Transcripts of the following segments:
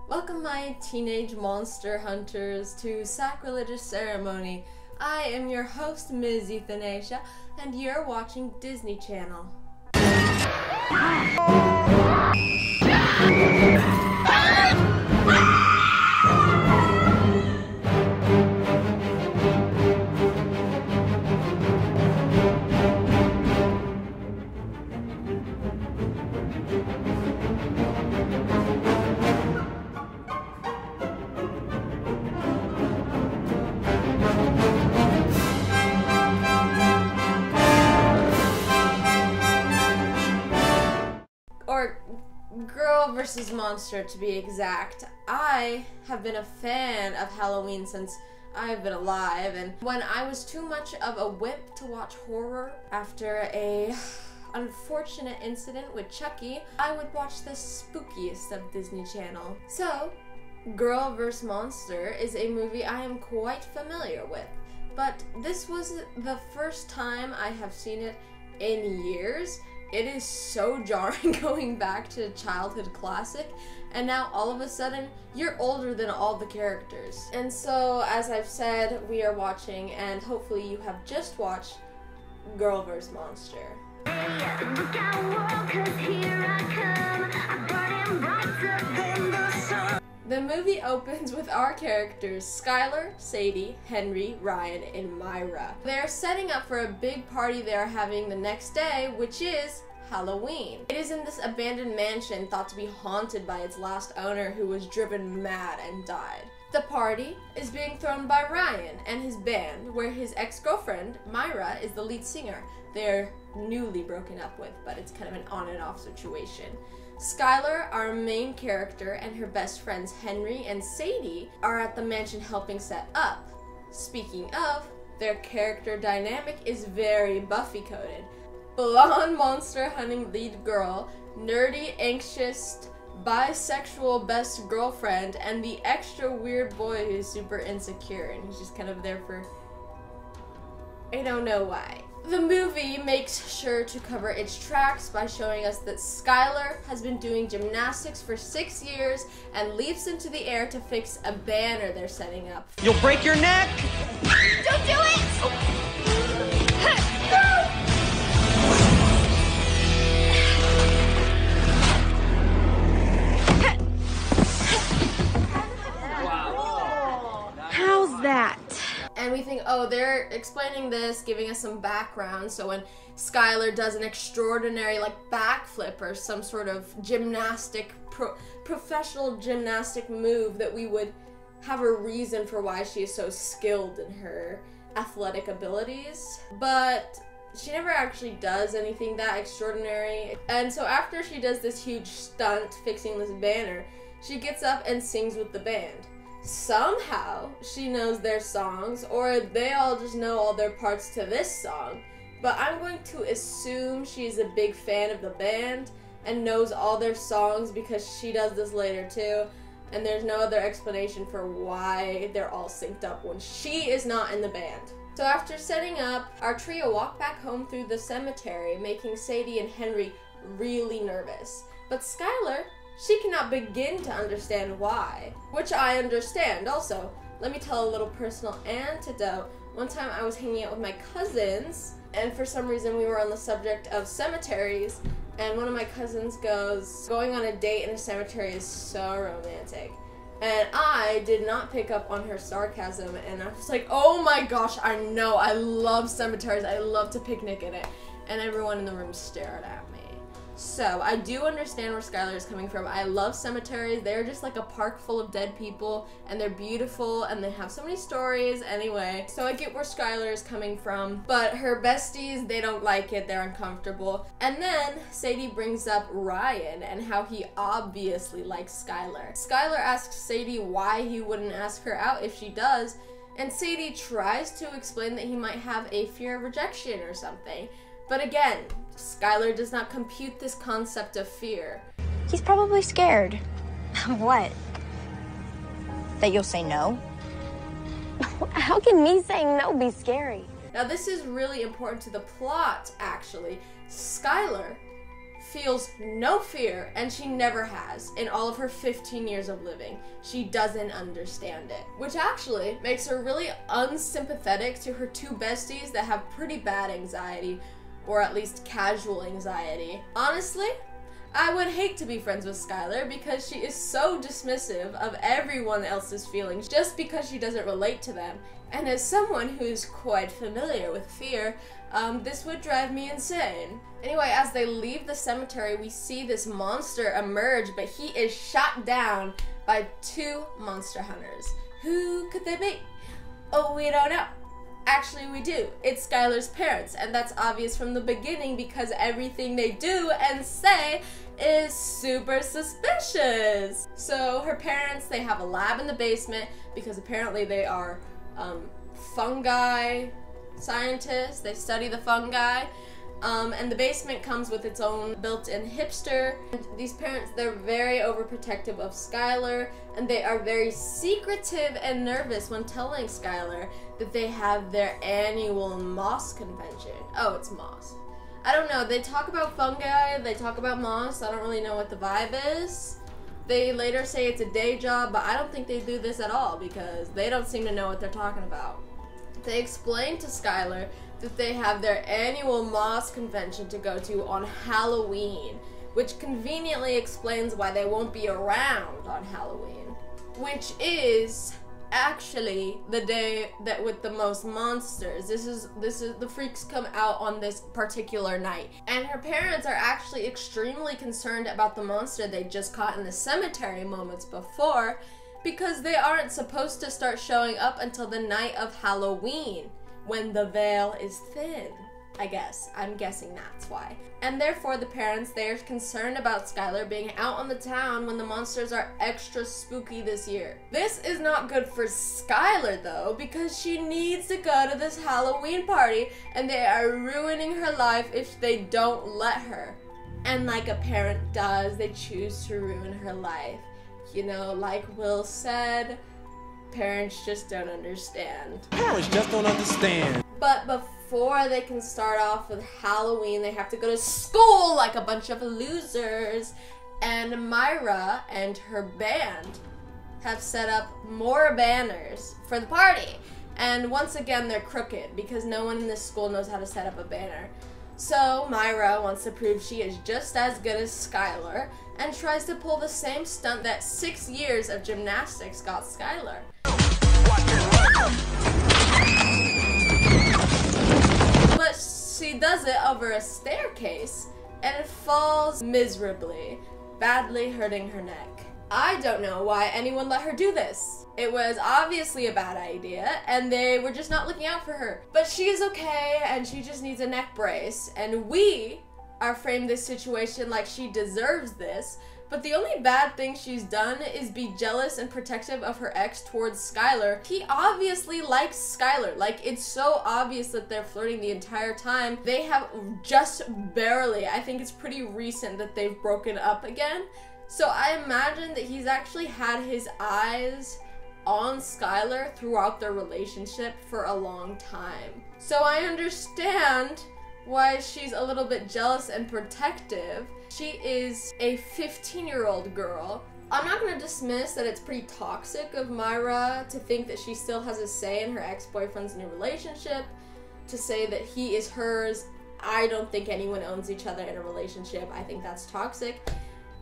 Welcome my teenage monster hunters to Sacrilegious Ceremony. I am your host, Ms. Euthanasia, and you're watching Disney Channel. Or girl versus monster, to be exact. I have been a fan of Halloween since I've been alive, and when I was too much of a wimp to watch horror after a unfortunate incident with Chucky, I would watch the spookiest of Disney Channel. So, Girl vs. Monster is a movie I am quite familiar with, but this was the first time I have seen it in years. It is so jarring going back to a childhood classic, and now all of a sudden, you're older than all the characters. And so, as I've said, we are watching, and hopefully you have just watched Girl vs. Monster. The movie opens with our characters, Skylar, Sadie, Henry, Ryan, and Myra. They're setting up for a big party they're having the next day, which is Halloween. It is in this abandoned mansion thought to be haunted by its last owner, who was driven mad and died. The party is being thrown by Ryan and his band, where his ex-girlfriend, Myra, is the lead singer. They're newly broken up with, but it's kind of an on and off situation. Skylar, our main character, and her best friends Henry and Sadie are at the mansion helping set up. Speaking of, their character dynamic is very Buffy-coded. Blonde monster hunting lead girl, nerdy, anxious, bisexual best girlfriend, and the extra weird boy who's super insecure and he's just kind of there for I don't know why. The movie makes sure to cover its tracks by showing us that Skylar has been doing gymnastics for 6 years and leaps into the air to fix a banner they're setting up. You'll break your neck! Don't do it! How's that? And we think, oh, they're explaining this, giving us some background, so when Skylar does an extraordinary, like, backflip or some sort of gymnastic, professional gymnastic move, that we would have a reason for why she is so skilled in her athletic abilities. But she never actually does anything that extraordinary. And so after she does this huge stunt fixing this banner, she gets up and sings with the band. Somehow, she knows their songs, or they all just know all their parts to this song, but I'm going to assume she's a big fan of the band and knows all their songs because she does this later too, and there's no other explanation for why they're all synced up when she is not in the band. So after setting up, our trio walk back home through the cemetery, making Sadie and Henry really nervous. But Skylar, she cannot begin to understand why, which I understand also. Let me tell a little personal anecdote. One time I was hanging out with my cousins, and for some reason we were on the subject of cemeteries, and one of my cousins goes, going on a date in a cemetery is so romantic. And I did not pick up on her sarcasm, and I was like, oh my gosh, I know, I love cemeteries, I love to picnic in it. And everyone in the room stared at me. So, I do understand where Skylar is coming from. I love cemeteries. They're just like a park full of dead people, and they're beautiful, and they have so many stories anyway. So I get where Skylar is coming from, but her besties, they don't like it. They're uncomfortable. And then Sadie brings up Ryan and how he obviously likes Skylar. Skylar asks Sadie why he wouldn't ask her out if she does, and Sadie tries to explain that he might have a fear of rejection or something. But again, Skylar does not compute this concept of fear. He's probably scared. Of what? That you'll say no? How can me saying no be scary? Now this is really important to the plot, actually. Skylar feels no fear, and she never has in all of her 15 years of living. She doesn't understand it, which actually makes her really unsympathetic to her two besties that have pretty bad anxiety, or at least casual anxiety. Honestly, I would hate to be friends with Skylar because she is so dismissive of everyone else's feelings just because she doesn't relate to them. And as someone who's quite familiar with fear, this would drive me insane. Anyway, as they leave the cemetery, we see this monster emerge, but he is shot down by two monster hunters. Who could they be? Oh, we don't know. Actually, we do. It's Skylar's parents, and that's obvious from the beginning because everything they do and say is super suspicious. So her parents, they have a lab in the basement because apparently they are fungi scientists. They study the fungi. And the basement comes with its own built-in hipster. And these parents, they're very overprotective of Skylar, and they are very secretive and nervous when telling Skylar that they have their annual moss convention. Oh, it's moss. I don't know, they talk about fungi, they talk about moss, I don't really know what the vibe is. They later say it's a day job, but I don't think they do this at all because they don't seem to know what they're talking about. They explain to Skylar that they have their annual moss convention to go to on Halloween, which conveniently explains why they won't be around on Halloween, which is actually the day that with the most monsters. This is the freaks come out on this particular night. And her parents are actually extremely concerned about the monster they just caught in the cemetery moments before, because they aren't supposed to start showing up until the night of Halloween, when the veil is thin, I guess. I'm guessing that's why. And therefore the parents, they're concerned about Skylar being out on the town when the monsters are extra spooky this year. This is not good for Skylar though, because she needs to go to this Halloween party and they are ruining her life if they don't let her. And like a parent does, they choose to ruin her life. You know, like Will said, parents just don't understand. Parents just don't understand. But before they can start off with Halloween, they have to go to school like a bunch of losers. And Myra and her band have set up more banners for the party. And once again, they're crooked because no one in this school knows how to set up a banner. So Myra wants to prove she is just as good as Skylar and tries to pull the same stunt that 6 years of gymnastics got Skylar. But she does it over a staircase and it falls miserably, badly hurting her neck. I don't know why anyone let her do this. It was obviously a bad idea, and they were just not looking out for her. But she is okay, and she just needs a neck brace, and we are framed this situation like she deserves this, but the only bad thing she's done is be jealous and protective of her ex towards Skylar. He obviously likes Skylar. Like, it's so obvious that they're flirting the entire time. They have just barely, I think it's pretty recent that they've broken up again. So I imagine that he's actually had his eyes on Skylar throughout their relationship for a long time. So I understand why she's a little bit jealous and protective. She is a 15-year-old girl. I'm not going to dismiss that it's pretty toxic of Myra to think that she still has a say in her ex-boyfriend's new relationship, to say that he is hers. I don't think anyone owns each other in a relationship. I think that's toxic.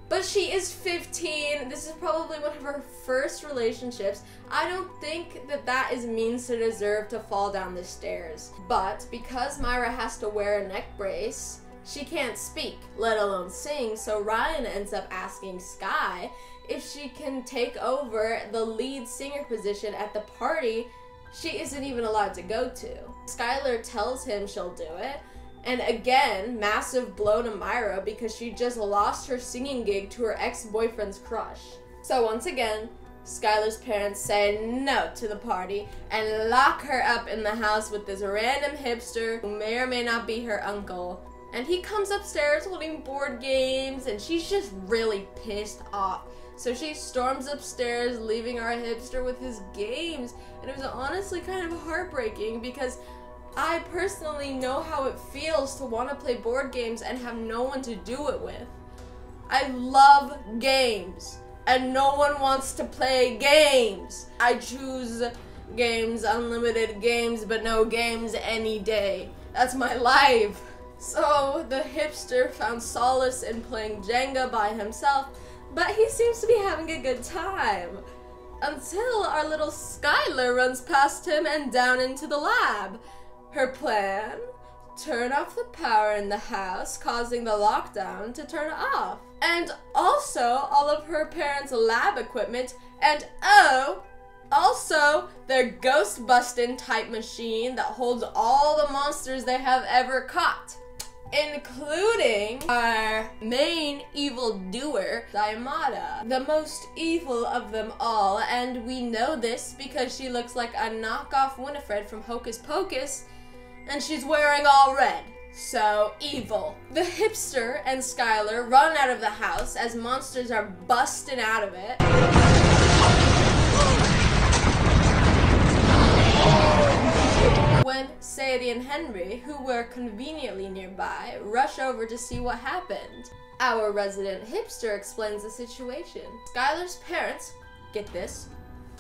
But she is 15. This is probably one of her first relationships. I don't think that that is means to deserve to fall down the stairs. But because Myra has to wear a neck brace, she can't speak, let alone sing, so Ryan ends up asking Sky if she can take over the lead singer position at the party she isn't even allowed to go to. Skylar tells him she'll do it, and again, massive blow to Myra because she just lost her singing gig to her ex-boyfriend's crush. So once again, Skylar's parents say no to the party and lock her up in the house with this random hipster who may or may not be her uncle. And he comes upstairs holding board games and she's just really pissed off. So she storms upstairs, leaving our hipster with his games. And it was honestly kind of heartbreaking because I personally know how it feels to want to play board games and have no one to do it with. I love games, and no one wants to play games. I choose games, unlimited games, but no games any day. That's my life. So the hipster found solace in playing Jenga by himself, but he seems to be having a good time. Until our little Skylar runs past him and down into the lab. Her plan? Turn off the power in the house, causing the lockdown to turn off. And also all of her parents' lab equipment, and also their ghost-busting type machine that holds all the monsters they have ever caught, including our main evil doer, Diamata, the most evil of them all, and we know this because she looks like a knockoff Winifred from Hocus Pocus, and she's wearing all red. So evil. The hipster and Skylar run out of the house as monsters are busting out of it. When Sadie and Henry, who were conveniently nearby, rush over to see what happened. Our resident hipster explains the situation. Skylar's parents, get this,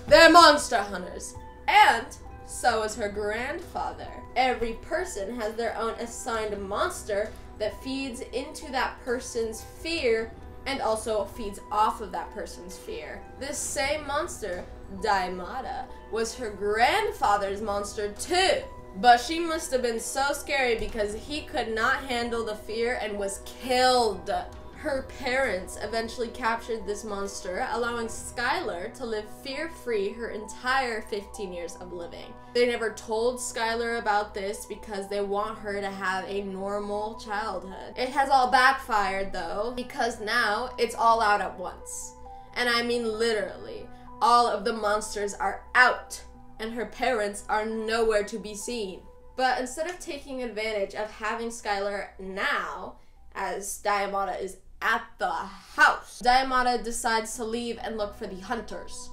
they're monster hunters, and so is her grandfather. Every person has their own assigned monster that feeds into that person's fear and also feeds off of that person's fear. This same monster, Diamata, was her grandfather's monster too. But she must have been so scary because he could not handle the fear and was killed. Her parents eventually captured this monster, allowing Skylar to live fear-free her entire 15 years of living. They never told Skylar about this because they want her to have a normal childhood. It has all backfired though, because now it's all out at once. And I mean literally, all of the monsters are out, and her parents are nowhere to be seen. But instead of taking advantage of having Skylar now, as Diamata is at the house, Diamata decides to leave and look for the hunters.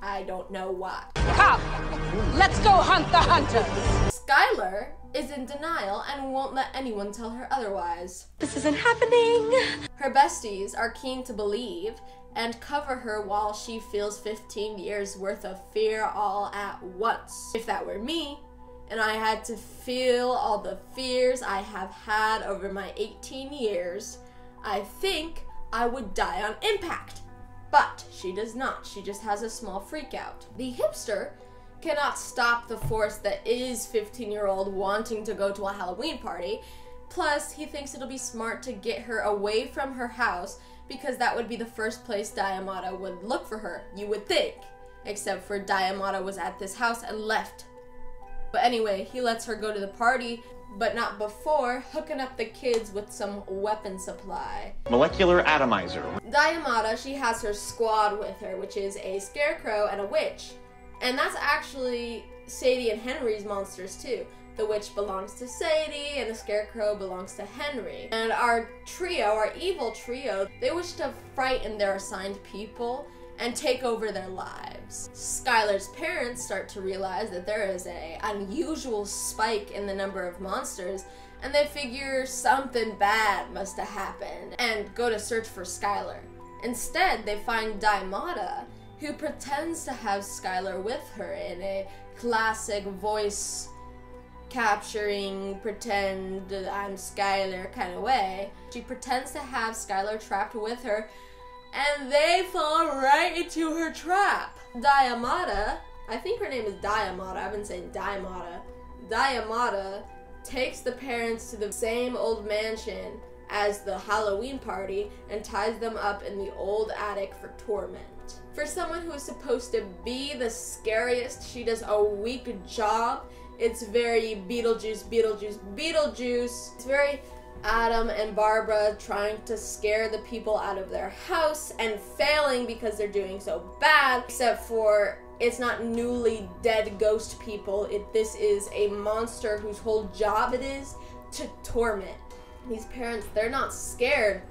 I don't know why. Come, let's go hunt the hunters! Skylar is in denial and won't let anyone tell her otherwise. This isn't happening. Her besties are keen to believe and cover her while she feels 15 years worth of fear all at once. If that were me, and I had to feel all the fears I have had over my 18 years, I think I would die on impact. But she does not. She just has a small freak out. The hipster cannot stop the force that is 15-year-old wanting to go to a Halloween party. Plus, he thinks it'll be smart to get her away from her house because that would be the first place Diamata would look for her, you would think. Except for Diamata was at this house and left. But anyway, he lets her go to the party, but not before hooking up the kids with some weapon supply. Molecular atomizer. Diamata, she has her squad with her, which is a scarecrow and a witch. And that's actually Sadie and Henry's monsters too. The witch belongs to Sadie, and the scarecrow belongs to Henry. And our trio, our evil trio, they wish to frighten their assigned people and take over their lives. Skylar's parents start to realize that there is an unusual spike in the number of monsters, and they figure something bad must have happened and go to search for Skylar. Instead, they find Diamata, who pretends to have Skylar with her in a classic voice capturing, pretend I'm Skylar kind of way. She pretends to have Skylar trapped with her, and they fall right into her trap. Diamata, I think her name is Diamata, I've been saying Diamata. Diamata takes the parents to the same old mansion as the Halloween party and ties them up in the old attic for torment. For someone who is supposed to be the scariest, she does a weak job. It's very Beetlejuice, Beetlejuice, Beetlejuice. It's very Adam and Barbara trying to scare the people out of their house and failing because they're doing so bad, except for it's not newly dead ghost people. This is a monster whose whole job it is to torment. These parents, they're not scared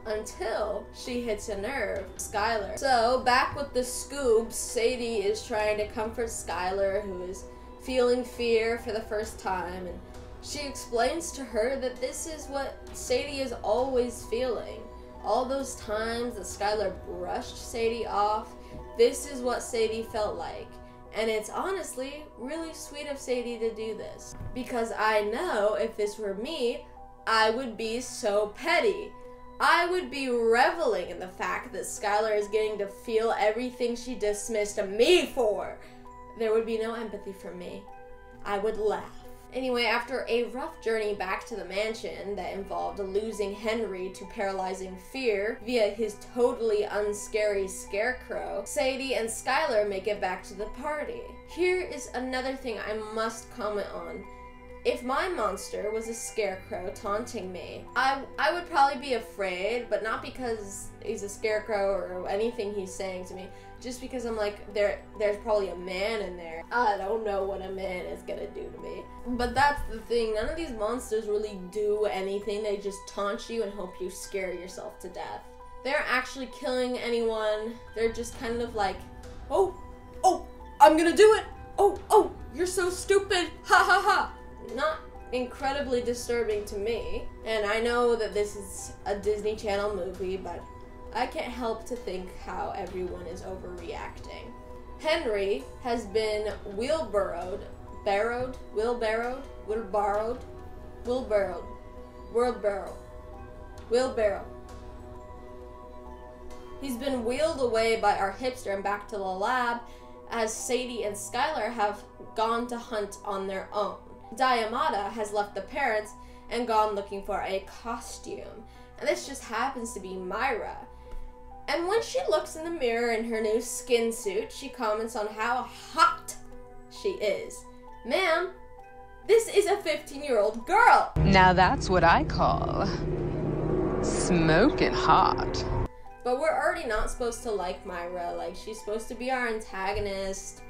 until she hits a nerve, Skylar. So back with the Scoobs, Sadie is trying to comfort Skylar, who is feeling fear for the first time, and she explains to her that this is what Sadie is always feeling. All those times that Skylar brushed Sadie off, this is what Sadie felt like. And it's honestly really sweet of Sadie to do this. Because I know if this were me, I would be so petty. I would be reveling in the fact that Skylar is getting to feel everything she dismissed me for. There would be no empathy from me. I would laugh. Anyway, after a rough journey back to the mansion that involved losing Henry to paralyzing fear via his totally unscary scarecrow, Sadie and Skylar make it back to the party. Here is another thing I must comment on. If my monster was a scarecrow taunting me, I would probably be afraid, but not because he's a scarecrow or anything he's saying to me, just because I'm like, there's probably a man in there. I don't know what a man is gonna do to me. But that's the thing, none of these monsters really do anything, they just taunt you and hope you scare yourself to death. They aren't actually killing anyone, they're just kind of like, oh, I'm gonna do it! Oh, you're so stupid, ha ha ha! Not incredibly disturbing to me, and I know that this is a Disney Channel movie, but I can't help to think how everyone is overreacting. Henry has been wheelbarrowed. He's been wheeled away by our hipster and back to the lab as Sadie and Skylar have gone to hunt on their own. Diamata has left the parents and gone looking for a costume, and this just happens to be Myra. And when she looks in the mirror in her new skin suit, she comments on how hot she is. Ma'am, this is a 15-year-old girl. Now that's what I call smoking hot. But we're already not supposed to like Myra. Like, she's supposed to be our antagonist,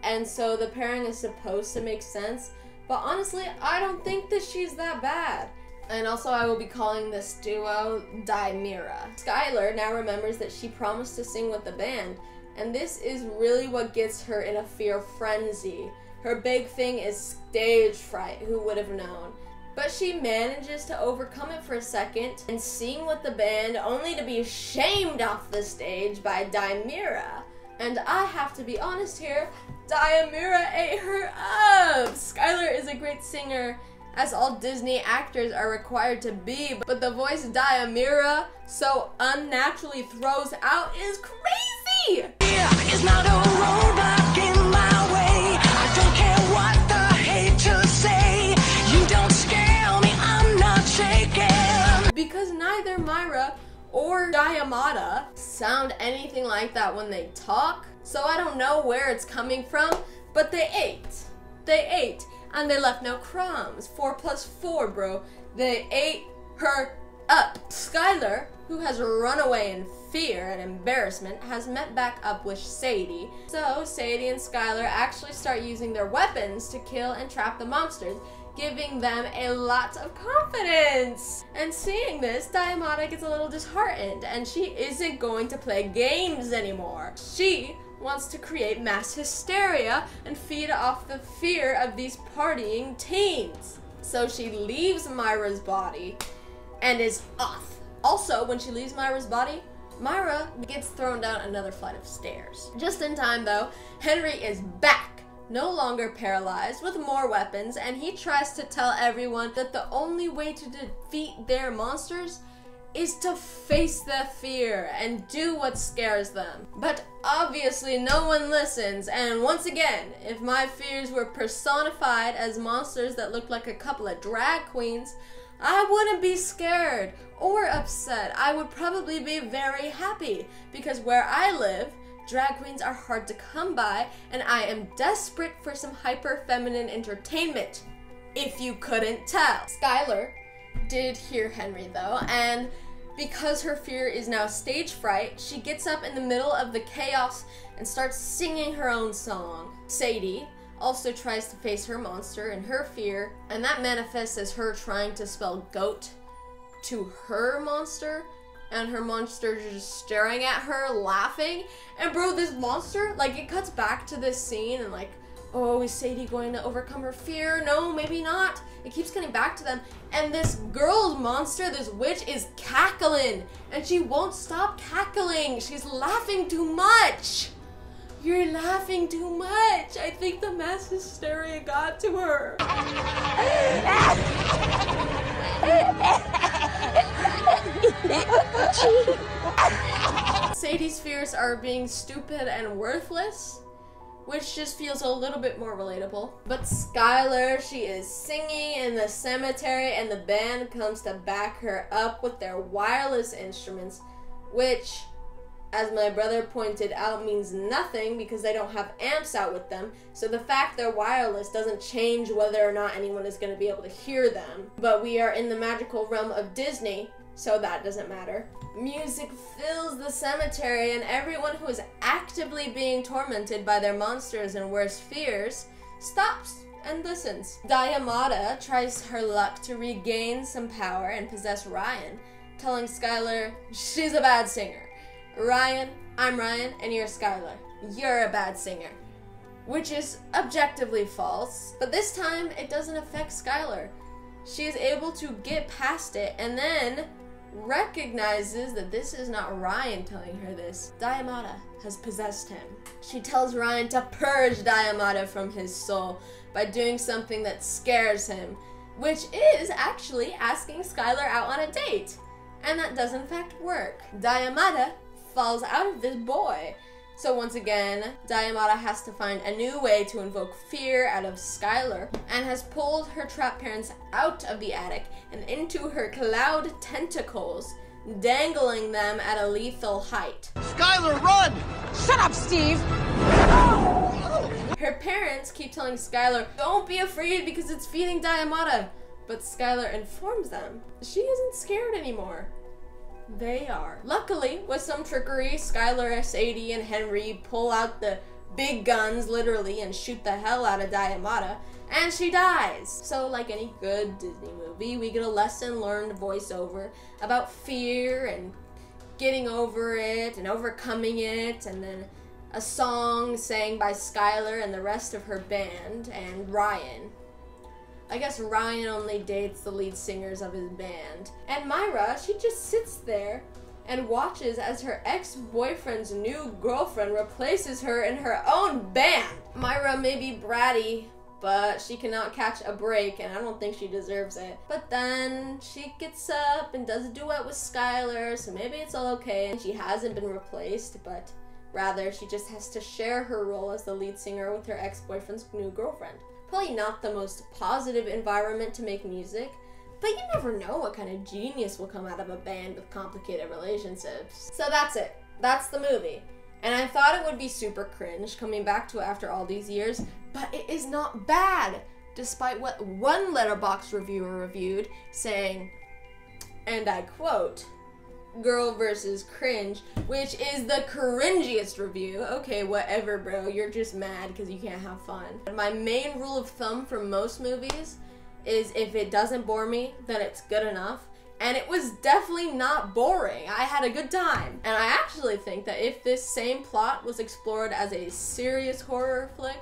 and so the pairing is supposed to make sense. But honestly, I don't think that she's that bad. And also, I will be calling this duo Dimira. Skylar now remembers that she promised to sing with the band, and this is really what gets her in a fear frenzy. Her big thing is stage fright, who would have known? But she manages to overcome it for a second and sing with the band, only to be shamed off the stage by Dimira. And I have to be honest here, Diamira ate her up! Skylar is a great singer, as all Disney actors are required to be, but the voice Diamira so unnaturally throws out is crazy! It's not a roadblock in my way. I don't care what the haters say. You don't scare me, I'm not shaking. Because neither Myra or Diamata sound anything like that when they talk, so I don't know where it's coming from, but they ate. They ate, and they left no crumbs. 4 plus 4, bro. They ate her up. Skylar, who has run away in fear and embarrassment, has met back up with Sadie. So Sadie and Skylar actually start using their weapons to kill and trap the monsters, giving them a lot of confidence. And seeing this, Diamata gets a little disheartened, and she isn't going to play games anymore. She wants to create mass hysteria and feed off the fear of these partying teens. So she leaves Myra's body and is off. Also, when she leaves Myra's body, Myra gets thrown down another flight of stairs. Just in time though, Henry is back, no longer paralyzed, with more weapons, and he tries to tell everyone that the only way to defeat their monsters is to face the fear and do what scares them. But obviously no one listens, and once again, if my fears were personified as monsters that looked like a couple of drag queens, I wouldn't be scared or upset. I would probably be very happy, because where I live, drag queens are hard to come by, and I am desperate for some hyper-feminine entertainment, if you couldn't tell. Skylar did hear Henry though, and because her fear is now stage fright, she gets up in the middle of the chaos and starts singing her own song. Sadie also tries to face her monster and her fear, and that manifests as her trying to spell goat to her monster, and her monster just staring at her, laughing. And bro, this monster, like, it cuts back to this scene, and like, Oh, is Sadie going to overcome her fear? No, maybe not. It keeps getting back to them. And this girl's monster, this witch, is cackling. And she won't stop cackling. She's laughing too much. You're laughing too much. I think the mass hysteria got to her. Sadie's fears are being stupid and worthless, which just feels a little bit more relatable. But Skylar, she is singing in the cemetery, and the band comes to back her up with their wireless instruments, which, as my brother pointed out, means nothing because they don't have amps out with them. So the fact they're wireless doesn't change whether or not anyone is going to be able to hear them. But we are in the magical realm of Disney, so that doesn't matter. Music fills the cemetery, and everyone who is actively being tormented by their monsters and worst fears stops and listens. Diamata tries her luck to regain some power and possess Ryan, telling Skylar she's a bad singer. Ryan, I'm Ryan, and you're Skylar. You're a bad singer. Which is objectively false, but this time it doesn't affect Skylar. She is able to get past it and then recognizes that this is not Ryan telling her this. Diamata has possessed him. She tells Ryan to purge Diamata from his soul by doing something that scares him, which is actually asking Skylar out on a date. And that does in fact work. Diamata falls out of this boy. So once again, Diamata has to find a new way to invoke fear out of Skylar, and has pulled her trapped parents out of the attic and into her cloud tentacles, dangling them at a lethal height. Skylar, run! Shut up, Steve! Her parents keep telling Skylar, don't be afraid because it's feeding Diamata. But Skylar informs them she isn't scared anymore. They are. Luckily, with some trickery, Skylar, Sadie, and Henry pull out the big guns, literally, and shoot the hell out of Diamata, and she dies. So, like any good Disney movie, we get a lesson learned voiceover about fear and getting over it and overcoming it, and then a song sang by Skylar and the rest of her band, and Ryan. I guess Ryan only dates the lead singers of his band. And Myra, she just sits there and watches as her ex-boyfriend's new girlfriend replaces her in her own band. Myra may be bratty, but she cannot catch a break, and I don't think she deserves it. But then she gets up and does a duet with Skylar, so maybe it's all okay. And she hasn't been replaced, but rather she just has to share her role as the lead singer with her ex-boyfriend's new girlfriend. Probably not the most positive environment to make music, but you never know what kind of genius will come out of a band with complicated relationships. So that's it. That's the movie. And I thought it would be super cringe coming back to it after all these years, but it is not bad, despite what one Letterboxd reviewer reviewed, saying, and I quote, "Girl versus cringe," which is the cringiest review. Okay, whatever, bro. You're just mad because you can't have fun. My main rule of thumb for most movies is if it doesn't bore me, then it's good enough. And it was definitely not boring. I had a good time. And I actually think that if this same plot was explored as a serious horror flick,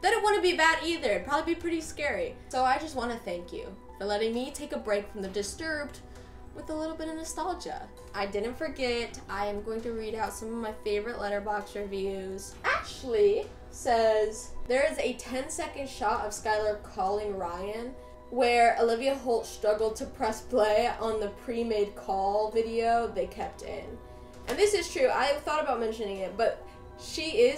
then it wouldn't be bad either. It'd probably be pretty scary. So I just want to thank you for letting me take a break from the Disturbed with a little bit of nostalgia. I didn't forget. I am going to read out some of my favorite Letterboxd reviews. Ashley says, there is a 10-second shot of Skylar calling Ryan where Olivia Holt struggled to press play on the pre-made call video they kept in. And this is true. I thought about mentioning it, but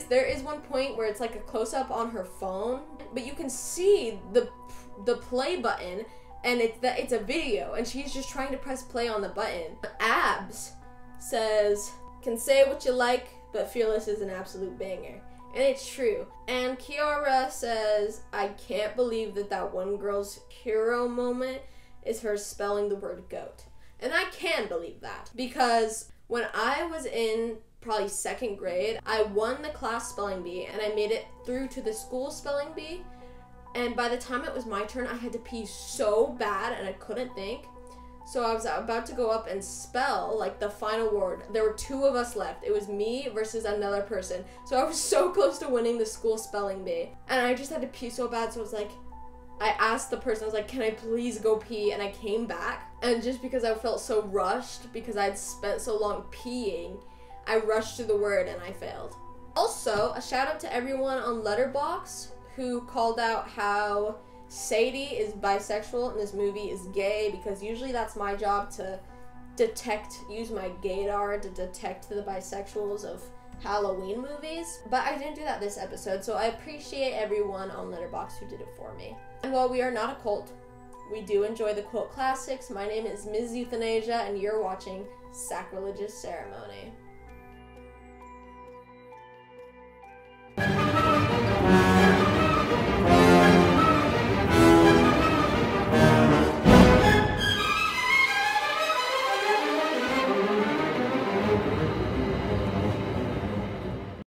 there is one point where it's like a close-up on her phone, but you can see the play button, and it's a video, and she's just trying to press play on the button. Abs says, can say what you like, but Fearless is an absolute banger. And it's true. And Kiara says, I can't believe that one girl's hero moment is her spelling the word goat. And I can believe that, because when I was in probably 2nd grade, I won the class spelling bee, and I made it through to the school spelling bee. And by the time it was my turn, I had to pee so bad and I couldn't think. So I was about to go up and spell, like, the final word. There were 2 of us left. It was me versus another person. So I was so close to winning the school spelling bee. And I just had to pee so bad, so I was like, I asked the person, I was like, can I please go pee? And I came back. And just because I felt so rushed, because I'd spent so long peeing, I rushed through the word and I failed. Also, a shout out to everyone on Letterboxd who called out how Sadie is bisexual and this movie is gay, because usually that's my job to use my gaydar to detect the bisexuals of Halloween movies, but I didn't do that this episode, so I appreciate everyone on Letterboxd who did it for me. And while we are not a cult, we do enjoy the cult classics. My name is Ms. Euthanasia, and you're watching Sacrilegious Ceremony.